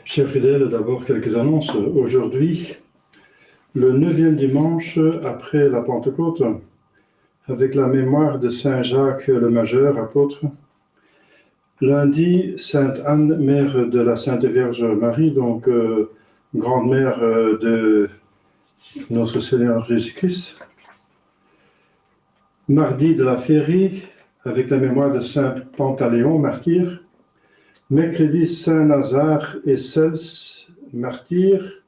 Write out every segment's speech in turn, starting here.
Chers fidèles, d'abord quelques annonces. Aujourd'hui, le 9e dimanche après la Pentecôte, avec la mémoire de Saint Jacques le Majeur, apôtre. Lundi, Sainte Anne, mère de la Sainte Vierge Marie, donc grande-mère de notre Seigneur Jésus-Christ. Mardi de la Féerie, avec la mémoire de Saint Pantaléon, martyr. Mercredi, Saint Lazare et Cels, martyrs.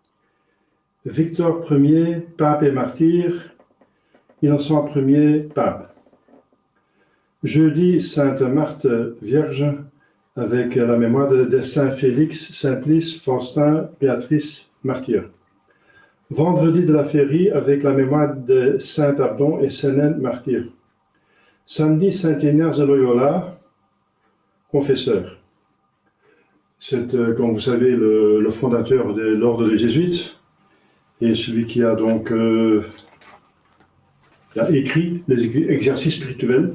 Victor Ier, pape et martyr. Innocent Ier, pape. Jeudi, Sainte Marthe, Vierge, avec la mémoire de Saint Félix, Simplice, Faustin, Béatrice, martyr. Vendredi de la Féerie, avec la mémoire de Saint Abdon et Sénène, martyr. Samedi, Saint Ignace de Loyola, confesseur. C'est, comme vous savez, le fondateur de l'ordre des Jésuites et celui qui a donc a écrit les exercices spirituels.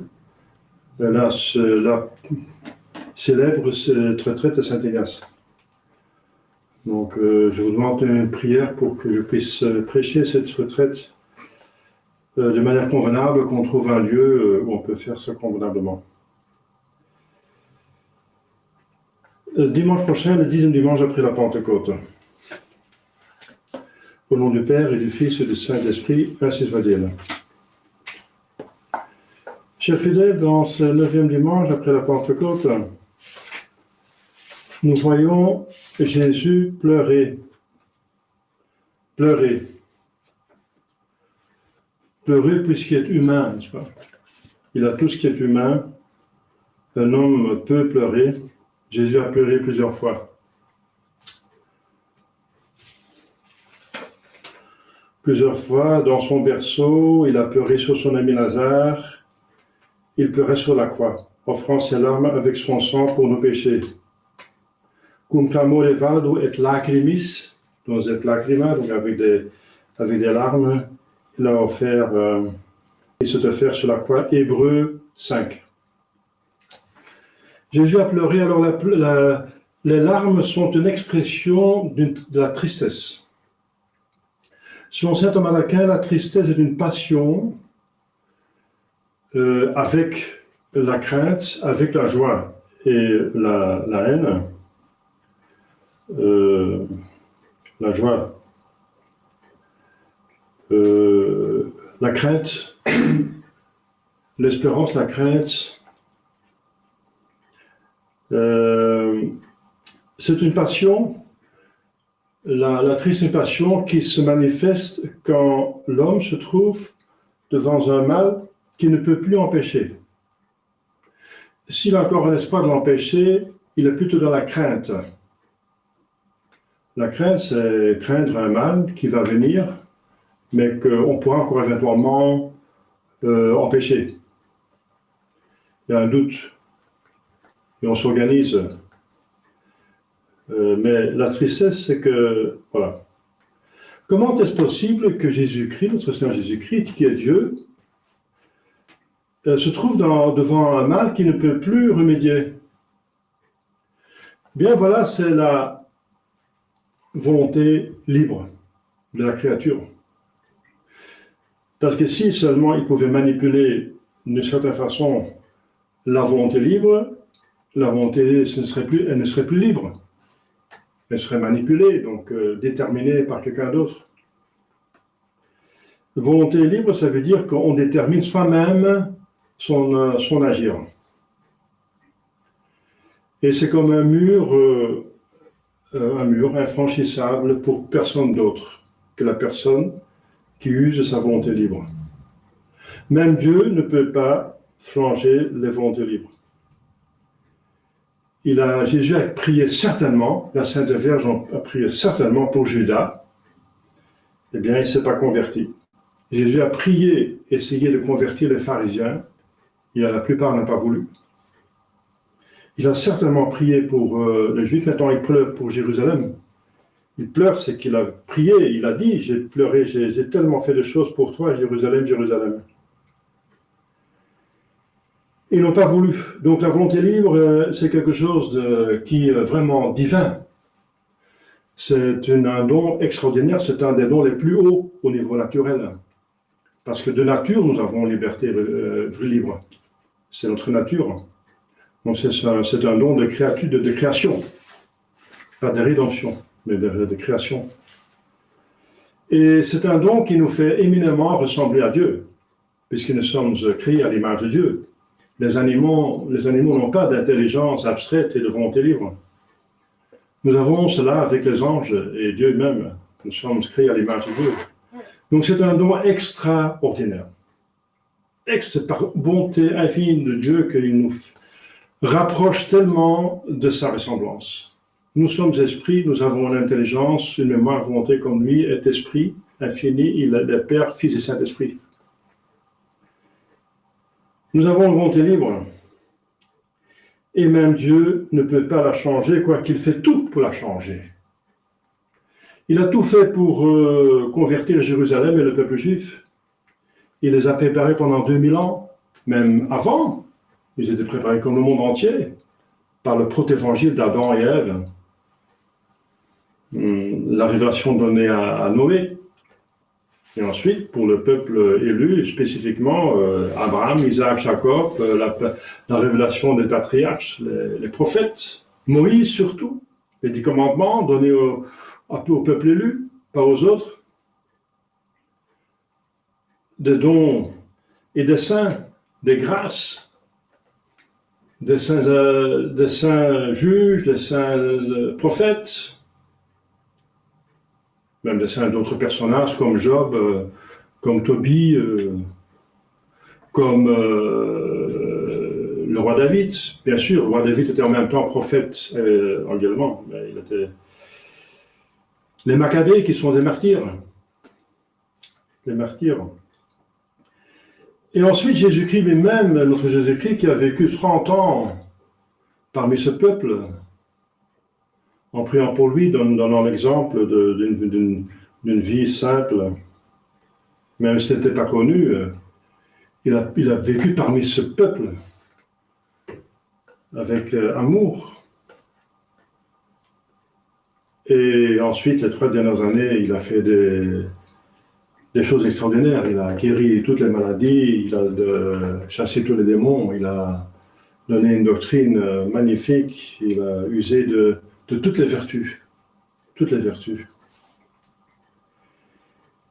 La célèbre cette retraite de Saint Ignace. Donc, je vous demande une prière pour que je puisse prêcher cette retraite de manière convenable, qu'on trouve un lieu où on peut faire ça convenablement. Dimanche prochain, le 10e dimanche après la Pentecôte. Au nom du Père et du Fils et du Saint-Esprit, ainsi soit-il. Chers fidèles, dans ce 9e dimanche après la Pentecôte, nous voyons Jésus pleurer. Pleurer. Pleurer puisqu'il est humain, n'est-ce pas? Il a tout ce qui est humain. Un homme peut pleurer. Jésus a pleuré plusieurs fois. Plusieurs fois, dans son berceau, il a pleuré sur son ami Lazare. Il pleurait sur la croix, offrant ses larmes avec son sang pour nos péchés. Cum clamore vado et lacrimis, donc et lacrima, donc avec des larmes, il a offert, il s'est offert sur la croix, Hébreux 5. Jésus a pleuré, alors les larmes sont une expression de la tristesse. Selon saint Thomas d'Aquin, la tristesse est une passion avec la crainte, avec la joie et la haine. La joie, la crainte, l'espérance, la crainte. C'est une passion, la triste est une passion qui se manifeste quand l'homme se trouve devant un mal qu'il ne peut plus empêcher. S'il a encore un espoir de l'empêcher, il est plutôt dans la crainte. La crainte, c'est craindre un mal qui va venir, mais qu'on pourra encore éventuellement en péché. Il y a un doute. Et on s'organise. Mais la tristesse, c'est que, voilà. Comment est-ce possible que Jésus-Christ, notre Seigneur Jésus-Christ, qui est Dieu, se trouve devant un mal qui ne peut plus remédier? Bien voilà, c'est la volonté libre de la créature. Parce que si seulement il pouvait manipuler d'une certaine façon la volonté libre, la volonté elle ne serait plus libre. Elle serait manipulée, donc déterminée par quelqu'un d'autre. Volonté libre, ça veut dire qu'on détermine soi-même son agir. Et c'est comme un mur infranchissable pour personne d'autre que la personne qui use de sa volonté libre. Même Dieu ne peut pas flanger les volontés libres. Jésus a prié certainement, la Sainte Vierge a prié certainement pour Judas. Eh bien, il ne s'est pas converti. Jésus a prié, essayé de convertir les pharisiens, et la plupart n'ont pas voulu. Il a certainement prié pour les Juifs, maintenant il pleure pour Jérusalem. Il pleure, c'est qu'il a prié, il a dit, j'ai pleuré, j'ai tellement fait de choses pour toi, Jérusalem, Jérusalem. Ils n'ont pas voulu. Donc la volonté libre, c'est quelque chose qui est vraiment divin. C'est un don extraordinaire, c'est un des dons les plus hauts au niveau naturel. Parce que de nature, nous avons liberté libre. C'est notre nature. Donc c'est un don de création. Pas de rédemption, mais de création. Et c'est un don qui nous fait éminemment ressembler à Dieu, puisque nous sommes créés à l'image de Dieu. Les animaux n'ont pas d'intelligence abstraite et de volonté libre. Nous avons cela avec les anges et Dieu même. Nous sommes créés à l'image de Dieu. Donc c'est un don extraordinaire. Par bonté infinie de Dieu qu'il nous rapproche tellement de sa ressemblance. Nous sommes esprits, nous avons une intelligence, une mémoire, une volonté comme lui est esprit infini, il est le Père, Fils et Saint-Esprit. Nous avons une volonté libre. Et même Dieu ne peut pas la changer, quoiqu'il fait tout pour la changer. Il a tout fait pour convertir Jérusalem et le peuple juif. Il les a préparés pendant 2000 ans, même avant. Ils étaient préparés comme le monde entier, par le protévangile d'Adam et Ève. La révélation donnée à Noé. Et ensuite, pour le peuple élu, spécifiquement Abraham, Isaac, Jacob, la révélation des patriarches, les prophètes, Moïse surtout, les 10 commandements donnés un peu au peuple élu, pas aux autres, des dons et des saints, des grâces, des saints juges, des saints prophètes, même des saints d'autres personnages comme Job, comme Tobie, comme le roi David. Bien sûr, le roi David était en même temps prophète également, mais il était... Les Maccabées qui sont des martyrs. Les martyrs. Et ensuite, Jésus-Christ lui-même, notre Jésus-Christ, qui a vécu 30 ans parmi ce peuple, en priant pour lui, donnant l'exemple d'une vie simple, même si ce n'était pas connu, il a vécu parmi ce peuple avec amour. Et ensuite, les 3 dernières années, il a fait des choses extraordinaires. Il a guéri toutes les maladies, il a chassé tous les démons, il a donné une doctrine magnifique, il a usé de toutes les vertus. Toutes les vertus.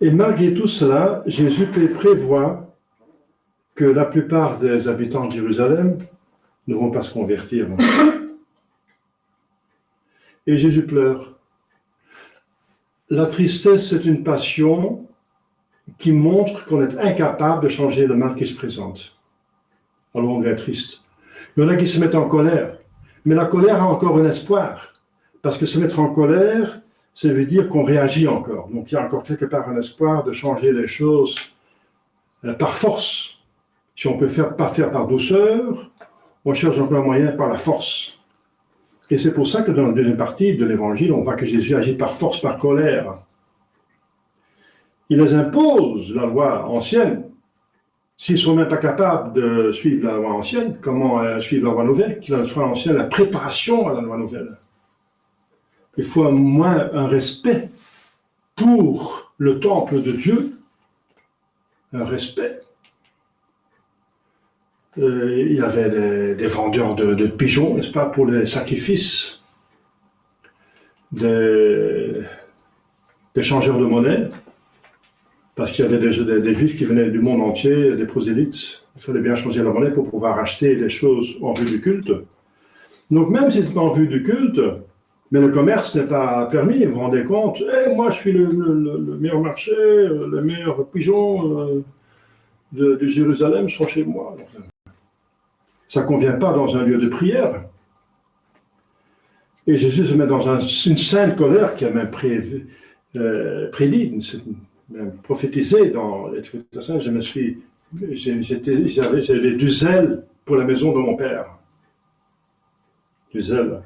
Et malgré tout cela, Jésus prévoit que la plupart des habitants de Jérusalem ne vont pas se convertir. Et Jésus pleure. La tristesse, c'est une passion qui montre qu'on est incapable de changer le mal qui se présente. Alors on devient triste. Il y en a qui se mettent en colère. Mais la colère a encore un espoir. Parce que se mettre en colère, ça veut dire qu'on réagit encore. Donc il y a encore quelque part un espoir de changer les choses par force. Si on ne peut pas faire par douceur, on cherche encore un moyen par la force. Et c'est pour ça que dans la deuxième partie de l'Évangile, on voit que Jésus agit par force, par colère. Il les impose la loi ancienne. S'ils ne sont même pas capables de suivre la loi ancienne, comment suivre la loi nouvelle? Qu'il y a la loi ancienne, la préparation à la loi nouvelle. Il faut au moins un respect pour le temple de Dieu, un respect. Il y avait des vendeurs de pigeons, n'est-ce pas, pour les sacrifices, des changeurs de monnaie, parce qu'il y avait des juifs qui venaient du monde entier, des prosélytes. Il fallait bien changer la monnaie pour pouvoir acheter des choses en vue du culte. Donc même si c'est en vue du culte, mais le commerce n'est pas permis, vous vous rendez compte, moi je suis le meilleur marché, les meilleurs pigeons de Jérusalem sont chez moi. Ça ne convient pas dans un lieu de prière. Et Jésus se met dans une sainte colère qui a même prédit, même prophétisé dans l'Écriture sainte. J'avais du zèle pour la maison de mon Père. Du zèle.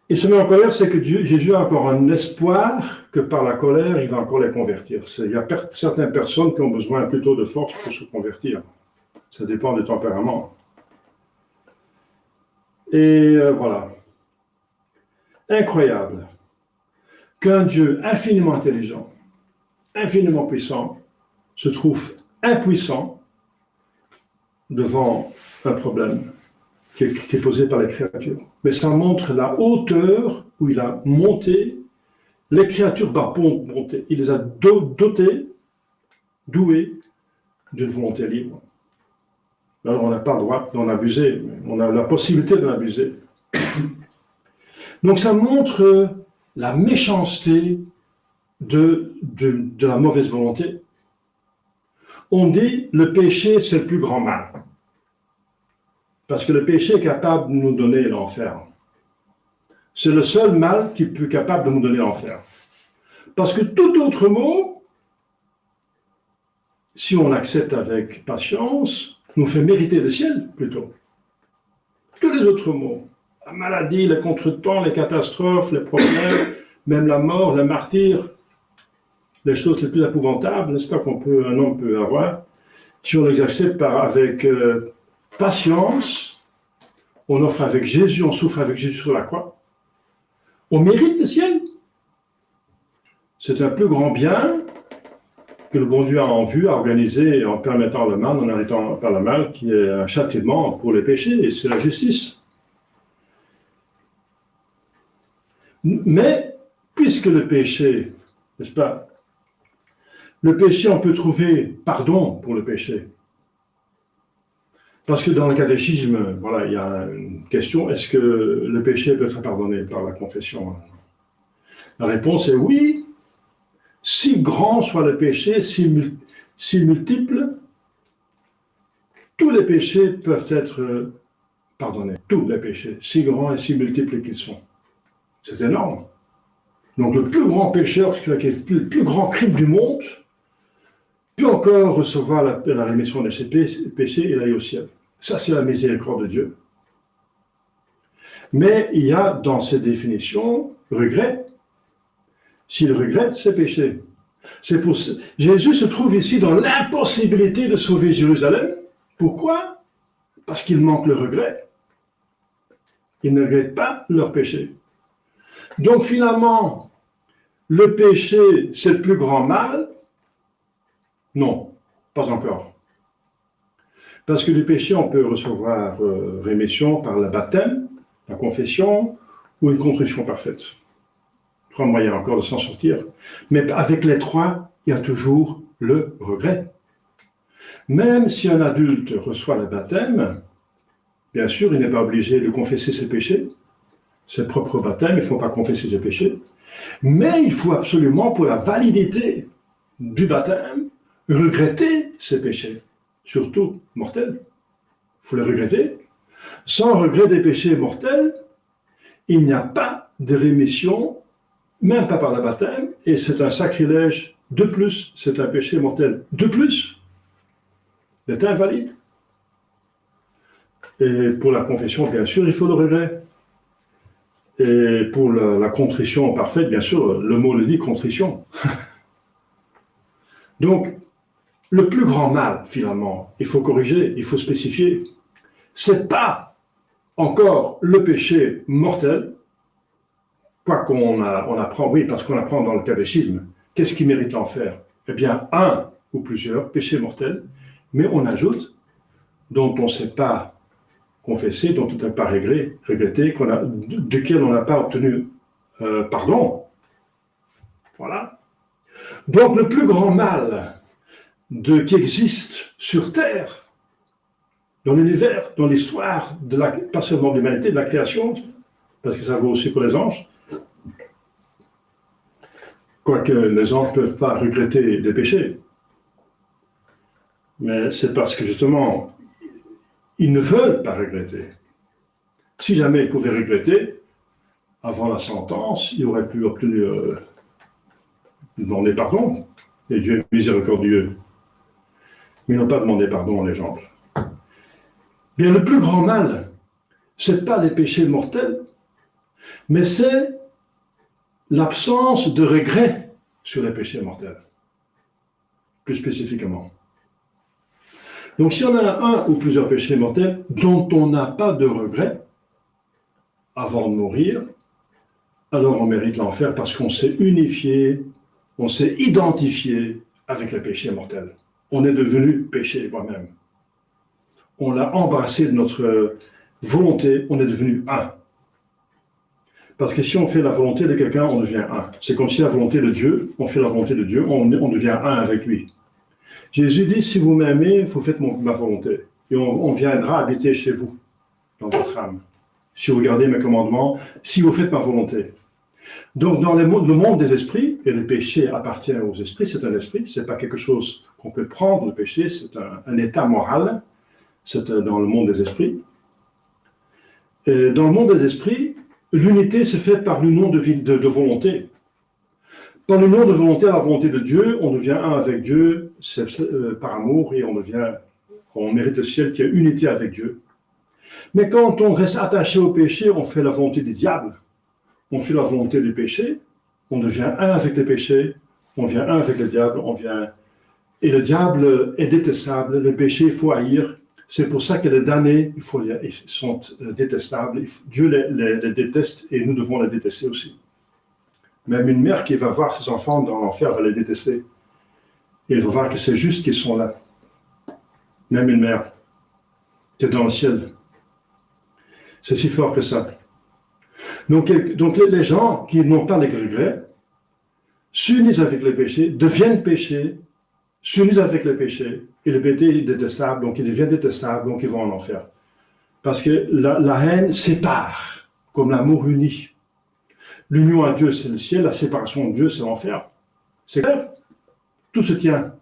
Il se met en colère, c'est que Jésus a encore un espoir que par la colère, il va encore les convertir. Il y a certaines personnes qui ont besoin plutôt de force pour se convertir. Ça dépend du tempérament. Et voilà. Incroyable qu'un Dieu infiniment intelligent, infiniment puissant, se trouve impuissant devant un problème qui est posé par les créatures. Mais ça montre la hauteur où il a monté les créatures par bonté. Il les a douées d'une volonté libre. Alors on n'a pas le droit d'en abuser, mais on a la possibilité d'en abuser. Donc ça montre la méchanceté de la mauvaise volonté. On dit le péché c'est le plus grand mal. Parce que le péché est capable de nous donner l'enfer. C'est le seul mal qui est capable de nous donner l'enfer. Parce que tout autre mot, si on accepte avec patience, nous fait mériter le ciel, plutôt. Tous les autres maux, la maladie, les contretemps, les catastrophes, les problèmes, même la mort, le martyr, les choses les plus épouvantables, n'est-ce pas, qu'un homme peut avoir, si on les accepte avec patience, on offre avec Jésus, on souffre avec Jésus sur la croix, on mérite le ciel. C'est un plus grand bien que le bon Dieu a en vue, a organisé en permettant le mal, en arrêtant par le mal, qui est un châtiment pour les péchés, et c'est la justice. Mais, puisque le péché, n'est-ce pas, le péché, on peut trouver pardon pour le péché. Parce que dans le catéchisme, voilà, il y a une question, est-ce que le péché peut être pardonné par la confession? La réponse est oui. Si grand soit le péché, si multiple, tous les péchés peuvent être pardonnés. Tous les péchés, si grands et si multiples qu'ils sont. C'est énorme. Donc le plus grand pécheur, le plus grand crime du monde, peut encore recevoir la rémission de ses péchés et aller au ciel. Ça, c'est la miséricorde de Dieu. Mais il y a dans ces définitions regret. S'il regrette, c'est péché. Jésus se trouve ici dans l'impossibilité de sauver Jérusalem. Pourquoi? Parce qu'il manque le regret. Ils ne regrettent pas leur péché. Donc finalement, le péché, c'est le plus grand mal? Non, pas encore. Parce que du péché, on peut recevoir rémission par le baptême, la confession ou une contrition parfaite. 3 moyens encore de s'en sortir. Mais avec les 3, il y a toujours le regret. Même si un adulte reçoit le baptême, bien sûr, il n'est pas obligé de confesser ses péchés. C'est le propre baptême, il ne faut pas confesser ses péchés. Mais il faut absolument, pour la validité du baptême, regretter ses péchés, surtout mortels. Il faut les regretter. Sans regret des péchés mortels, il n'y a pas de rémission, même pas par le baptême, et c'est un sacrilège de plus, c'est un péché mortel de plus Il est invalide. Et pour la confession, bien sûr, il faut le regret. Et pour la contrition parfaite, bien sûr, le mot le dit, contrition. Donc, le plus grand mal, finalement, il faut corriger, il faut spécifier, c'est pas encore le péché mortel, quoi qu'on apprend, oui, parce qu'on apprend dans le catéchisme, qu'est-ce qui mérite l'enfer? Eh bien, un ou plusieurs péchés mortels, mais on ajoute, dont on ne sait pas confessé, dont on n'a pas regretté, duquel on n'a pas obtenu pardon. Voilà. Donc le plus grand mal qui existe sur Terre, dans l'univers, dans l'histoire, pas seulement de l'humanité, de la création, parce que ça vaut aussi pour les anges, quoique les anges ne peuvent pas regretter des péchés, mais c'est parce que justement, ils ne veulent pas regretter. Si jamais ils pouvaient regretter, avant la sentence, ils auraient pu obtenir, demander pardon. Et Dieu est miséricordieux. Mais ils n'ont pas demandé pardon, les gens. Bien, le plus grand mal, ce n'est pas les péchés mortels, mais c'est l'absence de regret sur les péchés mortels. Plus spécifiquement. Donc, si on a un ou plusieurs péchés mortels dont on n'a pas de regret avant de mourir, alors on mérite l'enfer parce qu'on s'est unifié, on s'est identifié avec le péché mortel. On est devenu péché moi-même. On l'a embrassé de notre volonté, on est devenu un. Parce que si on fait la volonté de quelqu'un, on devient un. C'est comme si la volonté de Dieu, on fait la volonté de Dieu, on devient un avec lui. Jésus dit, si vous m'aimez, vous faites ma volonté. Et on viendra habiter chez vous, dans votre âme. Si vous gardez mes commandements, si vous faites ma volonté. Donc, dans le monde des esprits, et le péché appartient aux esprits, c'est un esprit, c'est pas quelque chose qu'on peut prendre, le péché, c'est un état moral, c'est dans le monde des esprits. Et dans le monde des esprits, l'unité se fait par l'union de volonté. Par l'union de volonté à la volonté de Dieu, on devient un avec Dieu, par amour, et on mérite le ciel qui est unité avec Dieu. Mais quand on reste attaché au péché, on fait la volonté du diable, on fait la volonté du péché, on devient un avec le péché, on devient un avec le diable, et le diable est détestable, le péché, il faut haïr. C'est pour ça que les damnés, ils sont détestables, Dieu les déteste et nous devons les détester aussi. Même une mère qui va voir ses enfants dans l'enfer va les détester. Et elle va voir que c'est juste qu'ils sont là. Même une mère. C'est dans le ciel. C'est si fort que ça. Donc les gens qui n'ont pas les regrets s'unissent avec le péché, deviennent péchés, s'unissent avec le péché, et le péché est détestable, donc il devient détestable, donc ils vont en enfer. Parce que la haine sépare, comme l'amour unit. L'union à Dieu, c'est le ciel, la séparation de Dieu, c'est l'enfer. C'est clair? Tout se tient.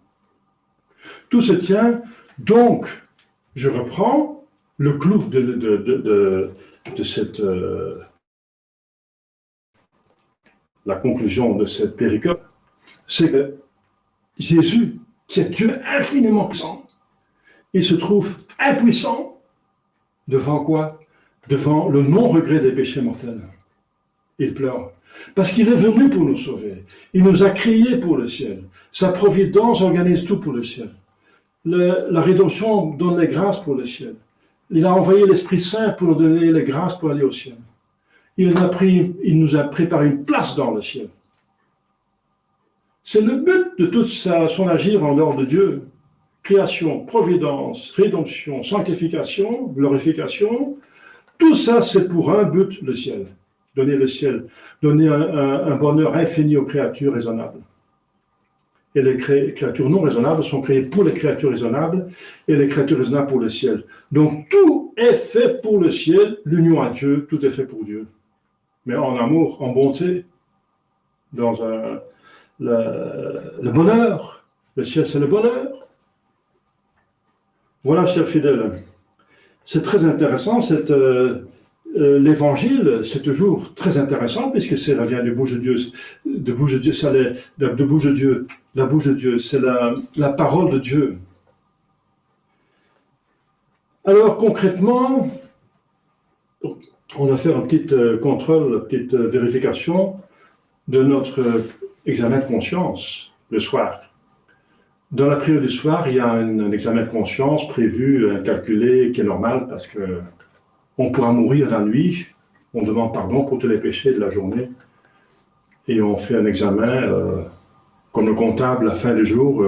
Tout se tient. Donc, je reprends le clou de cette... la conclusion de cette péricope, c'est que Jésus, qui est Dieu infiniment puissant, il se trouve impuissant devant quoi? Devant le non-regret des péchés mortels. Il pleure. Parce qu'il est venu pour nous sauver. Il nous a créés pour le ciel. Sa providence organise tout pour le ciel. La rédemption donne les grâces pour le ciel. Il a envoyé l'Esprit Saint pour nous donner les grâces pour aller au ciel. Il nous a préparé une place dans le ciel. C'est le but de tout son agir en dehors de Dieu. Création, providence, rédemption, sanctification, glorification. Tout ça, c'est pour un but, le ciel. Donner le ciel, donner un bonheur infini aux créatures raisonnables. Et les créatures non raisonnables sont créées pour les créatures raisonnables et les créatures raisonnables pour le ciel. Donc tout est fait pour le ciel, l'union à Dieu, tout est fait pour Dieu. Mais en amour, en bonté, dans le bonheur. Le ciel, c'est le bonheur. Voilà, chers fidèles. C'est très intéressant, l'évangile, c'est toujours très intéressant puisque ça vient de bouche de Dieu, de bouche de Dieu, la bouche de Dieu, c'est la parole de Dieu. Alors concrètement, on va faire un petit contrôle, une petite vérification de notre examen de conscience le soir. Dans la prière du soir, il y a un examen de conscience prévu, calculé, qui est normal parce que on pourra mourir la nuit. On demande pardon pour tous les péchés de la journée et on fait un examen comme le comptable à la fin du jour.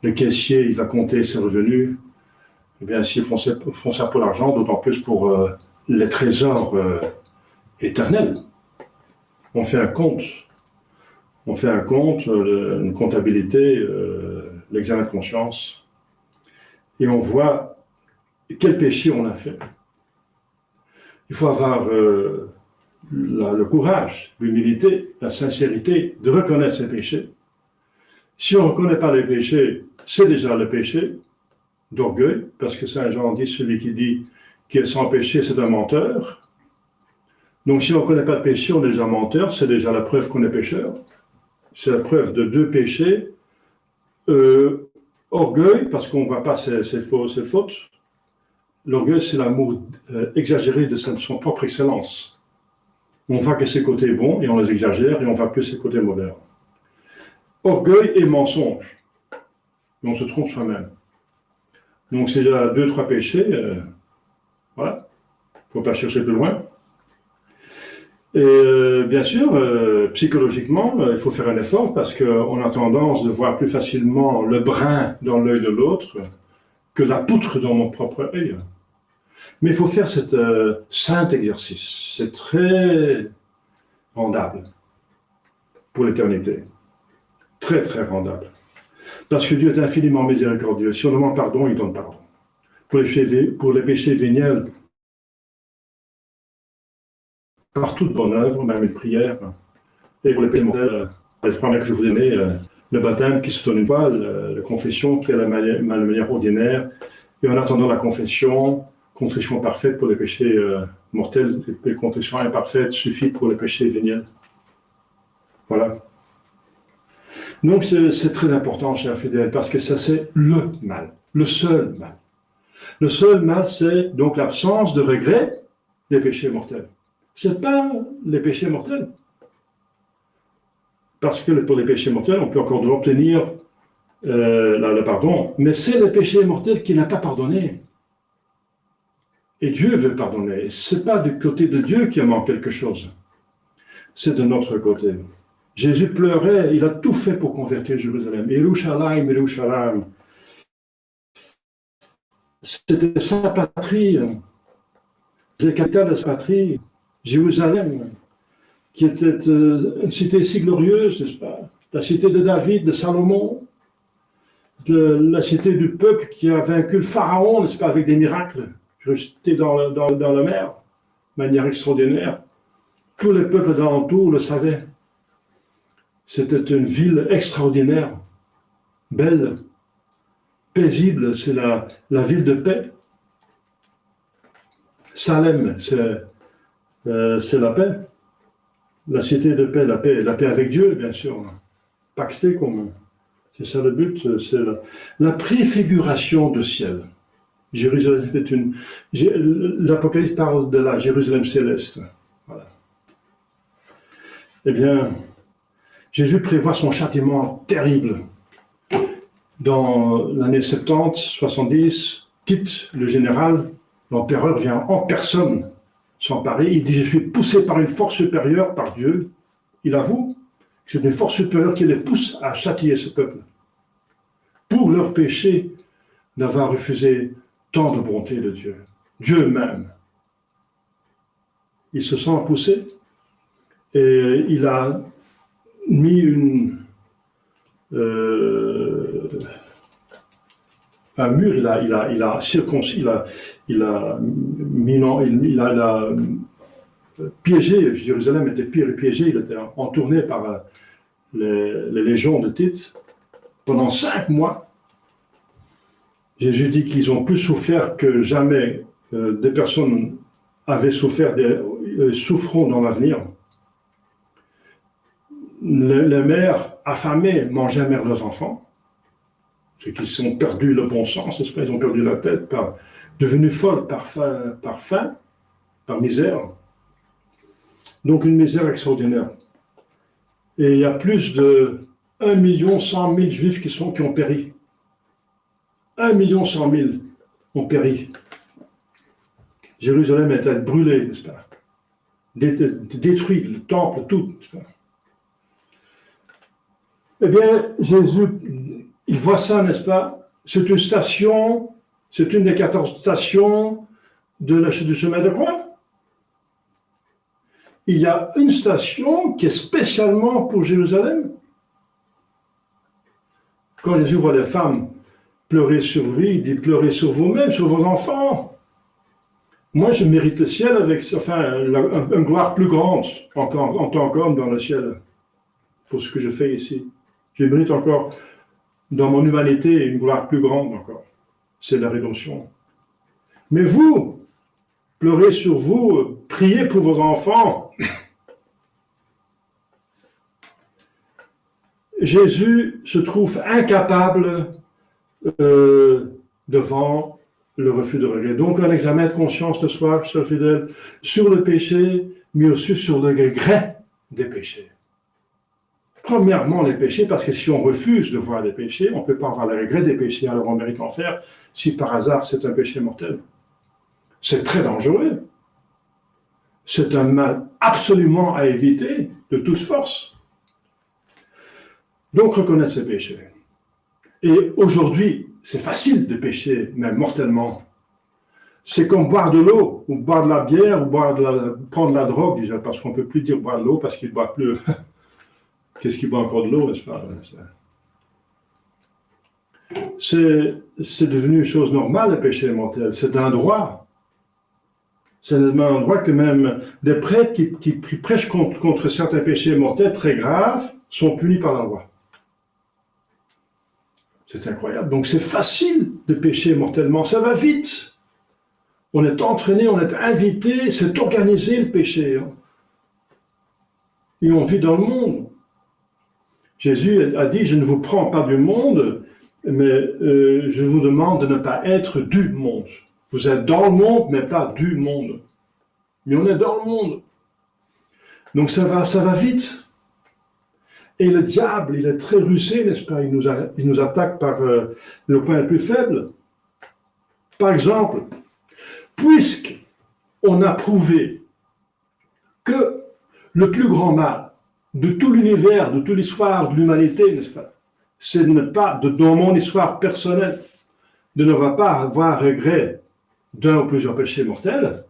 Le caissier, il va compter ses revenus. Eh bien, s'ils font ça pour l'argent, d'autant plus pour les trésors éternels. On fait un compte. On fait un compte, une comptabilité, l'examen de conscience, et on voit quel péché on a fait. Il faut avoir le courage, l'humilité, la sincérité de reconnaître ses péchés. Si on ne reconnaît pas les péchés, c'est déjà le péché d'orgueil, parce que Saint Jean dit, celui qui dit qu'il est sans péché, c'est un menteur. Donc si on ne connaît pas de péché, on est déjà menteur, c'est déjà la preuve qu'on est pécheur. C'est la preuve de deux péchés. Orgueil, parce qu'on ne voit pas ses fautes. L'orgueil, c'est l'amour exagéré de son propre excellence. On voit que ses côtés bons et on les exagère et on ne voit plus ses côtés modernes. Orgueil et mensonge. Et on se trompe soi-même. Donc c'est déjà 2-3 péchés. Voilà. Il ne faut pas chercher plus loin. Et bien sûr, psychologiquement, il faut faire un effort parce qu'on a tendance de voir plus facilement le brin dans l'œil de l'autre que la poutre dans mon propre œil. Mais il faut faire cet saint exercice. C'est très rendable pour l'éternité. Très, très rendable. Parce que Dieu est infiniment miséricordieux. Si on demande pardon, il donne pardon. Pour les péchés véniels, par toute bonne œuvre, même une prière, et pour les péchés mortels, les trois que je vous ai donnés, le baptême qui se donne une fois, la confession qui est la manière ordinaire, et en attendant la confession, contrition parfaite pour les péchés mortels, et contrition imparfaite suffit pour les péchés véniels. Voilà. Donc c'est très important, chers fidèles, parce que ça c'est le mal, le seul mal. Le seul mal, c'est donc l'absence de regret des péchés mortels. Ce n'est pas les péchés mortels. Parce que pour les péchés mortels, on peut encore obtenir le pardon, mais c'est le péché mortel qui n'a pas pardonné. Et Dieu veut pardonner. Ce n'est pas du côté de Dieu qu'il manque quelque chose. C'est de notre côté. Jésus pleurait, il a tout fait pour convertir Jérusalem. Yerushalayim, Yerushalayim. C'était sa patrie, la capitale de sa patrie, Jérusalem, qui était une cité si glorieuse, n'est-ce pas? La cité de David, de Salomon, la cité du peuple qui a vaincu le pharaon, n'est-ce pas, avec des miracles, jeté dans la mer, de manière extraordinaire. Tous les peuples d'alentour le savaient. C'était une ville extraordinaire, belle, paisible, c'est la ville de paix. Salem, c'est la paix. La cité de paix, la paix avec Dieu, bien sûr. Paxté, comme c'est ça le but, c'est la préfiguration du ciel. Jérusalem est l'Apocalypse parle de la Jérusalem céleste. Voilà. Eh bien, Jésus prévoit son châtiment terrible. Dans l'année 70, 70, Tite, le général, l'empereur vient en personne s'emparer. Il dit, je suis poussé par une force supérieure, par Dieu. Il avoue que c'est une force supérieure qui les pousse à châtier ce peuple. Pour leur péché d'avoir refusé tant de bonté de Dieu. Dieu même. Il se sent poussé et il a mis un mur, il a piégé, Jérusalem était piégé, il était entourné par les légions de Tite pendant 5 mois. Jésus dit qu'ils ont plus souffert que jamais des personnes avaient souffert, souffront dans l'avenir. Les mères affamées mangeaient leurs enfants. Ceux qui ont perdu le bon sens, ils ont perdu la tête par devenue folle par faim, par misère. Donc une misère extraordinaire. Et il y a plus de 1 100 000 Juifs qui ont péri. 1 100 000 ont péri. Jérusalem est brûlée, n'est-ce pas? Détruit, le temple, tout. Eh bien, Jésus, il voit ça, n'est-ce pas? C'est une station, c'est une des 14 stations du chemin de croix. Il y a une station qui est spécialement pour Jérusalem. Quand Jésus voit les femmes pleurer sur lui, il dit pleurez sur vous-même, sur vos enfants. Moi, je mérite le ciel avec une gloire plus grande en tant qu'homme dans le ciel pour ce que je fais ici. Je mérite encore dans mon humanité une gloire plus grande encore. C'est la rédemption. Mais vous, pleurez sur vous, priez pour vos enfants. Jésus se trouve incapable devant le refus de regret. Donc un examen de conscience ce soir, chers fidèles, sur le péché, mais aussi sur le regret des péchés. Premièrement, les péchés, parce que si on refuse de voir les péchés, on ne peut pas avoir le regret des péchés, alors on mérite l'enfer, si par hasard c'est un péché mortel. C'est très dangereux. C'est un mal absolument à éviter de toute force. Donc, reconnaître ses péchés. Et aujourd'hui, c'est facile de pécher, même mortellement. C'est comme boire de l'eau, ou boire de la bière, ou prendre de la drogue, déjà, parce qu'on ne peut plus dire boire de l'eau, parce qu'il ne boit plus. Qu'est-ce qu'il boit encore de l'eau, n'est-ce pas? C'est devenu une chose normale, le péché mortel. C'est un droit. C'est un droit que même des prêtres qui prêchent contre certains péchés mortels très graves sont punis par la loi. C'est incroyable. Donc c'est facile de pécher mortellement, ça va vite. On est entraîné, on est invité, c'est organisé le péché. Et on vit dans le monde. Jésus a dit, je ne vous prends pas du monde, mais je vous demande de ne pas être du monde. Vous êtes dans le monde, mais pas du monde. Mais on est dans le monde. Donc ça va vite. Et le diable, il est très rusé, n'est-ce pas? Il nous attaque par le point le plus faible. Par exemple, puisqu'on a prouvé que le plus grand mal de tout l'univers, de toute l'histoire de l'humanité, n'est-ce pas? C'est de ne pas, dans mon histoire personnelle, de ne pas avoir regret d'un ou plusieurs péchés mortels.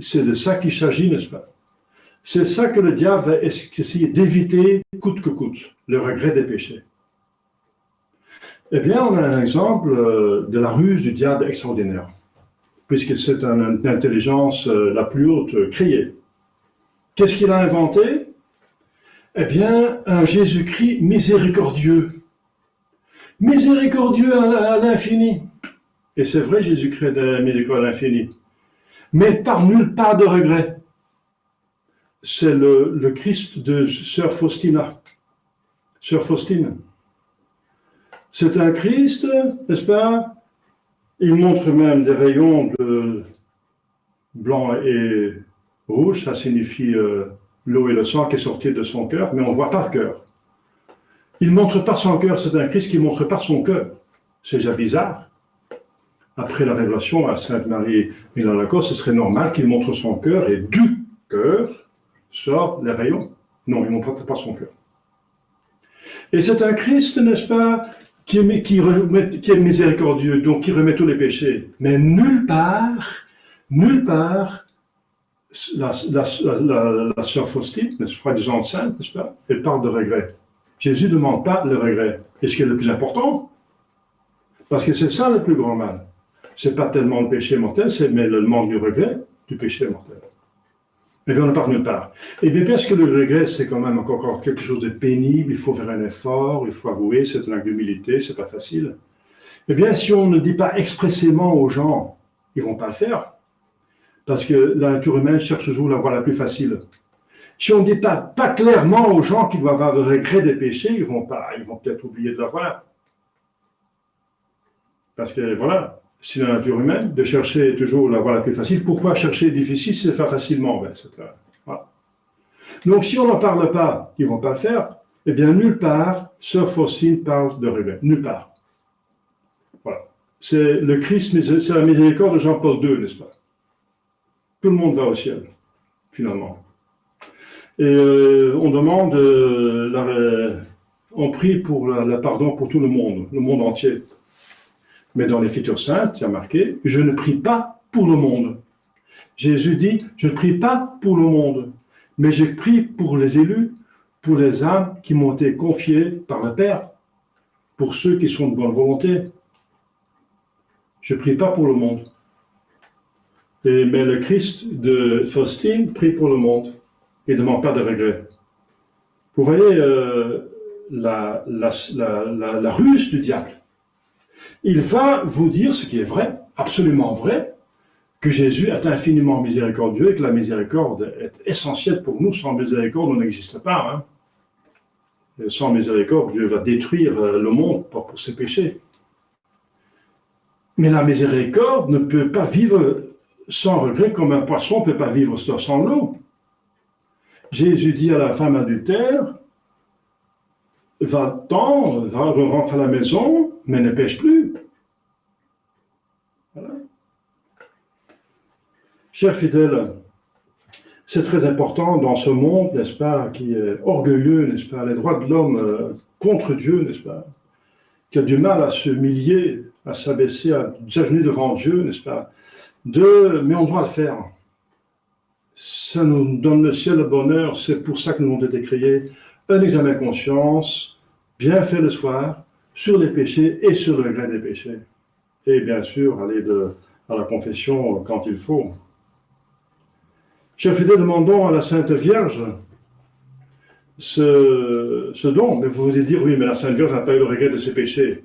C'est de ça qu'il s'agit, n'est-ce pas? C'est ça que le diable va essayer d'éviter coûte que coûte, le regret des péchés. Eh bien, on a un exemple de la ruse du diable extraordinaire, puisque c'est une intelligence la plus haute créée. Qu'est-ce qu'il a inventé? Eh bien, un Jésus-Christ miséricordieux. Miséricordieux à l'infini. Et c'est vrai, Jésus-Christ est miséricordieux à l'infini. Mais par nulle part de regret. C'est le Christ de Sœur Faustina. Sœur Faustine. C'est un Christ, n'est-ce pas? Il montre même des rayons de blanc et rouge, ça signifie l'eau et le sang qui est sorti de son cœur, mais on ne voit pas le cœur. Il ne montre pas son cœur, c'est un Christ qui ne montre pas son cœur. C'est déjà bizarre. Après la révélation à Sainte Marie Milan-Lacoste, ce serait normal qu'il montre son cœur, et du cœur sort les rayons. Non, il ne montre pas son cœur. Et c'est un Christ, n'est-ce pas, qui est miséricordieux, donc qui remet tous les péchés. Mais nulle part, la sœur Faustine, n'est-ce pas, disons sainte, n'est-ce pas, elle parle de regret. Jésus ne demande pas le regret. Et ce qui est le plus important, parce que c'est ça le plus grand mal. Ce n'est pas tellement le péché mortel, mais le manque du regret du péché mortel. Mais bien, on ne parle nulle part. Et bien, parce que le regret, c'est quand même encore quelque chose de pénible, il faut faire un effort, il faut avouer, c'est un acte d'humilité, c'est pas facile. Eh bien, si on ne dit pas expressément aux gens, ils ne vont pas le faire. Parce que la nature humaine cherche toujours la voie la plus facile. Si on ne dit pas clairement aux gens qu'ils doivent avoir le regret des péchés, ils vont peut-être oublier de l'avoir. Parce que, voilà, c'est la nature humaine, de chercher toujours la voie la plus facile. Pourquoi chercher difficile, c'est faire facilement? Ben, c'est clair. Voilà. Donc, si on n'en parle pas, ils ne vont pas le faire, eh bien, nulle part, Sœur Faustine parle de regret. Nulle part. Voilà. C'est le Christ, c'est la miséricorde de Jean-Paul II, n'est-ce pas? Tout le monde va au ciel, finalement. Et on demande, on prie pour le pardon pour tout le monde entier. Mais dans l'Écriture sainte, il y a marqué, je ne prie pas pour le monde. Jésus dit, je ne prie pas pour le monde, mais je prie pour les élus, pour les âmes qui m'ont été confiées par le Père, pour ceux qui sont de bonne volonté. Je ne prie pas pour le monde. Mais le Christ de Faustine prie pour le monde. Il ne demande pas de regret. Vous voyez la ruse du diable. Il va vous dire ce qui est vrai, absolument vrai, que Jésus est infiniment miséricordieux et que la miséricorde est essentielle pour nous. Sans miséricorde, on n'existe pas. Hein. Et sans miséricorde, Dieu va détruire le monde pour ses péchés. Mais la miséricorde ne peut pas vivre sans regret comme un poisson ne peut pas vivre sans l'eau. Jésus dit à la femme adultère, va-t'en, rentre à la maison, mais ne pêche plus. Voilà. Chers fidèles, c'est très important dans ce monde, n'est-ce pas, qui est orgueilleux, n'est-ce pas, les droits de l'homme contre Dieu, n'est-ce pas, qui a du mal à se humilier, à s'abaisser, à s'agenouiller devant Dieu, n'est-ce pas, mais on doit le faire. Ça nous donne le ciel, le bonheur, c'est pour ça que nous avons été créés. Un examen de conscience, bien fait le soir, sur les péchés et sur le regret des péchés. Et bien sûr, aller à la confession quand il faut. Chers fidèles, demandons à la Sainte Vierge ce don. Mais vous allez dire, oui, mais la Sainte Vierge n'a pas eu le regret de ses péchés.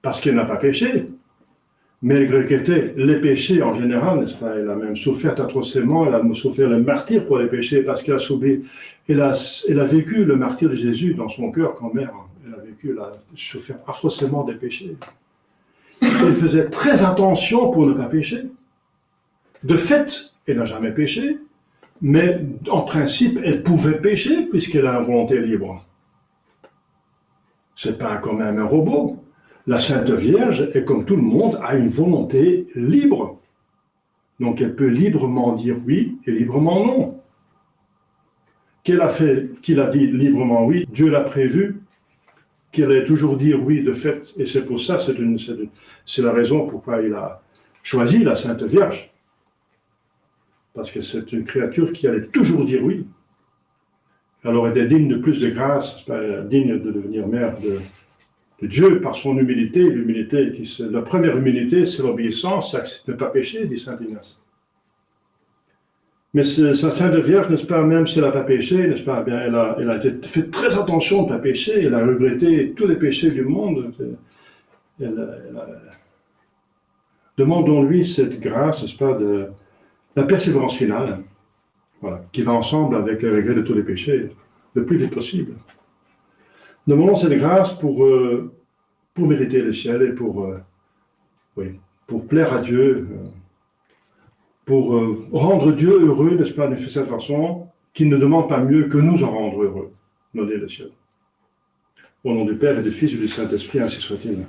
Parce qu'elle n'a pas péché. Mais elle regrettait les péchés en général, n'est-ce pas? Elle a même souffert atrocement, elle a souffert le martyre pour les péchés, parce qu'elle a subi, elle a vécu le martyre de Jésus dans son cœur quand mère. Elle a souffert atrocement des péchés. Elle faisait très attention pour ne pas pécher. De fait, elle n'a jamais péché, mais en principe, elle pouvait pécher puisqu'elle a une volonté libre. C'est pas quand même un robot. La Sainte Vierge, est comme tout le monde, a une volonté libre. Donc elle peut librement dire oui et librement non. Qu'il a dit librement oui, Dieu l'a prévu, qu'elle ait toujours dit oui de fait, et c'est pour ça, c'est la raison pourquoi il a choisi la Sainte Vierge. Parce que c'est une créature qui allait toujours dire oui. Alors elle est digne de plus de grâce, digne de devenir mère de Dieu par son humilité. L'humilité, la première humilité, c'est l'obéissance, c'est ne pas pécher, dit saint Ignace. Mais sa Sainte Vierge, n'est-ce pas, même si elle n'a pas péché, n'est-ce pas, bien, elle a fait très attention de ne pas pécher, elle a regretté tous les péchés du monde. Demandons-lui cette grâce, n'est-ce pas, de la persévérance finale, voilà, qui va ensemble avec le regret de tous les péchés, le plus vite possible. Demandons cette grâce pour mériter le ciel et pour plaire à Dieu, pour rendre Dieu heureux, n'est-ce pas, de cette façon, qu'il ne demande pas mieux que nous en rendre heureux, donner le ciel. Au nom du Père et du Fils et du Saint-Esprit, ainsi soit-il.